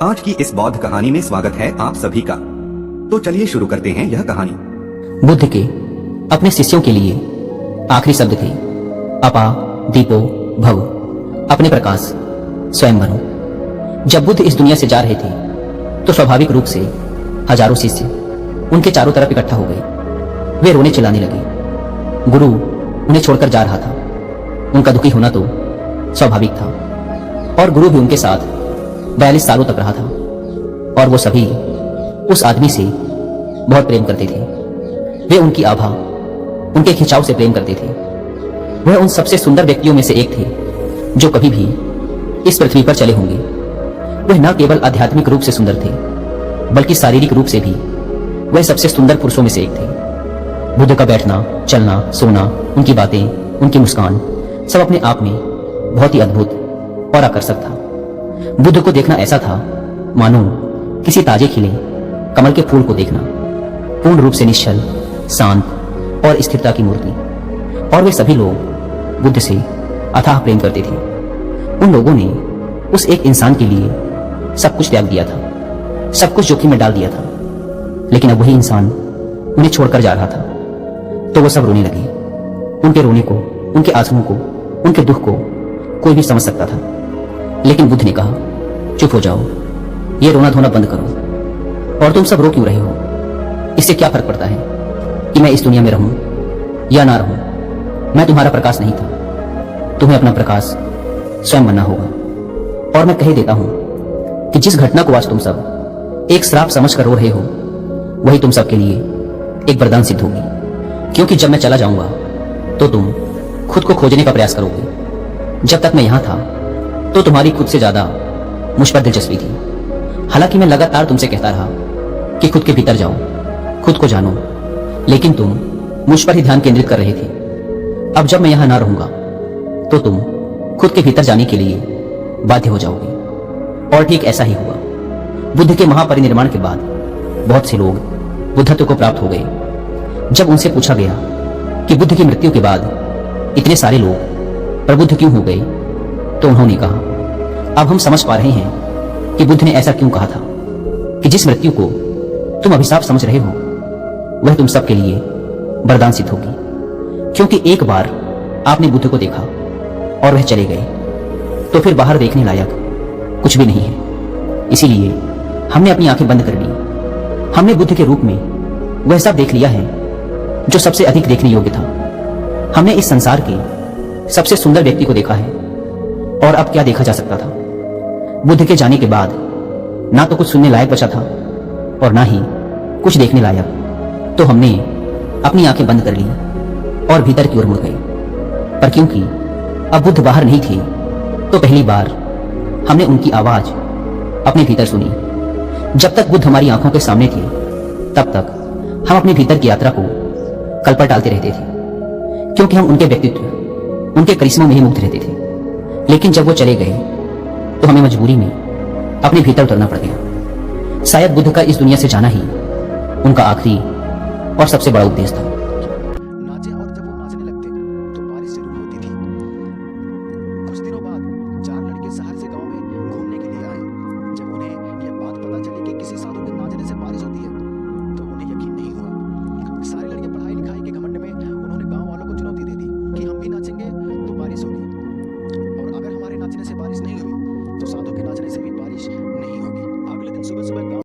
आज की इस बौद्ध कहानी में स्वागत है आप सभी का। तो चलिए शुरू करते हैं यह कहानी। बुद्ध के अपने शिष्यों के लिए आखिरी शब्द थे अपा दीपो भव, अपने प्रकाश स्वयं बनो। जब बुद्ध इस दुनिया से जा रहे थे तो स्वाभाविक रूप से हजारों शिष्य उनके चारों तरफ इकट्ठा हो गए। वे रोने चिल्लाने लगे। गुरु उन्हें छोड़कर जा रहा था। उनका दुखी होना तो स्वाभाविक था, और गुरु भी उनके साथ 42 सालों तक रहा था, और वो सभी उस आदमी से बहुत प्रेम करते थे। वे उनकी आभा, उनके खिंचाव से प्रेम करते थे। वह उन सबसे सुंदर व्यक्तियों में से एक थे जो कभी भी इस पृथ्वी पर चले होंगे। वह न केवल आध्यात्मिक रूप से सुंदर थे, बल्कि शारीरिक रूप से भी वह सबसे सुंदर पुरुषों में से एक थे। बुद्ध का बैठना, चलना, सोना, उनकी बातें, उनकी मुस्कान सब अपने आप में बहुत ही अद्भुत और आकर्षक था। बुद्ध को देखना ऐसा था मानो किसी ताजे खिले कमल के फूल को देखना, पूर्ण रूप से निश्चल, शांत और स्थिरता की मूर्ति। और वे सभी लोग बुद्ध से अथाह प्रेम करते थे। उन लोगों ने उस एक इंसान के लिए सब कुछ त्याग दिया था, सब कुछ जोखिम में डाल दिया था। लेकिन अब वही इंसान उन्हें छोड़कर जा रहा था, तो वो सब रोने लगे। उनके रोने को, उनके आंसुओं को, उनके दुख को कोई भी समझ सकता था। लेकिन बुद्ध ने कहा, चुप हो जाओ, ये रोना धोना बंद करो। और तुम सब रो क्यों रहे हो? इससे क्या फर्क पड़ता है कि मैं इस दुनिया में रहूं या ना रहूं? मैं तुम्हारा प्रकाश नहीं था। तुम्हें अपना प्रकाश स्वयं बनना होगा। और मैं कह देता हूं कि जिस घटना को आज तुम सब एक श्राप समझकर रो रहे हो, वही तुम सबके लिए एक वरदान सिद्ध होगी। क्योंकि जब मैं चला जाऊंगा तो तुम खुद को खोजने का प्रयास करोगे। जब तक मैं यहां था तो तुम्हारी खुद से ज्यादा मुझ पर दिलचस्पी थी। हालांकि मैं लगातार तुमसे कहता रहा कि खुद के भीतर जाओ, खुद को जानो, लेकिन तुम मुझ पर ही ध्यान केंद्रित कर रहे थे। अब जब मैं यहां ना रहूंगा तो तुम खुद के भीतर जाने के लिए बाध्य हो जाओगे। और ठीक ऐसा ही हुआ। बुद्ध के महापरिनिर्वाण के बाद बहुत से लोग बुद्धत्व को प्राप्त हो गए। जब उनसे पूछा गया कि बुद्ध की मृत्यु के बाद इतने सारे लोग प्रबुद्ध क्यों हो गए, तो उन्होंने कहा, अब हम समझ पा रहे हैं कि बुद्ध ने ऐसा क्यों कहा था कि जिस मृत्यु को तुम अभिशाप समझ रहे हो वह तुम सबके लिए वरदान सिद्ध होगी। क्योंकि एक बार आपने बुद्ध को देखा और वह चले गए, तो फिर बाहर देखने लायक कुछ भी नहीं है। इसीलिए हमने अपनी आंखें बंद कर ली। हमने बुद्ध के रूप में वह सब देख लिया है जो सबसे अधिक देखने योग्य था। हमने इस संसार के सबसे सुंदर व्यक्ति को देखा है, और अब क्या देखा जा सकता था? बुद्ध के जाने के बाद ना तो कुछ सुनने लायक बचा था और ना ही कुछ देखने लायक। तो हमने अपनी आंखें बंद कर ली और भीतर की ओर मुड़ गए। पर क्योंकि अब बुद्ध बाहर नहीं थे, तो पहली बार हमने उनकी आवाज अपने भीतर सुनी। जब तक बुद्ध हमारी आंखों के सामने थे, तब तक हम अपने भीतर की यात्रा को कल पर टालते रहते थे, क्योंकि हम उनके व्यक्तित्व, उनके करिश्मा में ही मुग्ध रहते थे। लेकिन जब वो चले गए तो हमें मजबूरी में अपने भीतर उतरना पड़ गया। शायद बुद्ध का इस दुनिया से जाना ही उनका आखिरी और सबसे बड़ा उपदेश था। नाचे, और जब वो नाचने लगते तो बारिश शुरू होती थी। कुछ दिनों बाद 4 लड़के शहर से गांव में घूमने के लिए आए। जब उन्हें यह बात पता चली कि किसी साधु के नाचने से बारिश होती है, तो उन्हें यकीन नहीं हुआ। सारे लड़के पढ़ाई लिखाई के घमंड में उन्होंने गांव वालों को चुनौती दे दी कि हम भी नाचेंगे तो बारिश होगी, और अगर हमारे नाचने से बारिश नहीं हुई तो साधु के नाचने से भी बारिश नहीं होगी। अगले दिन सुबह सुबह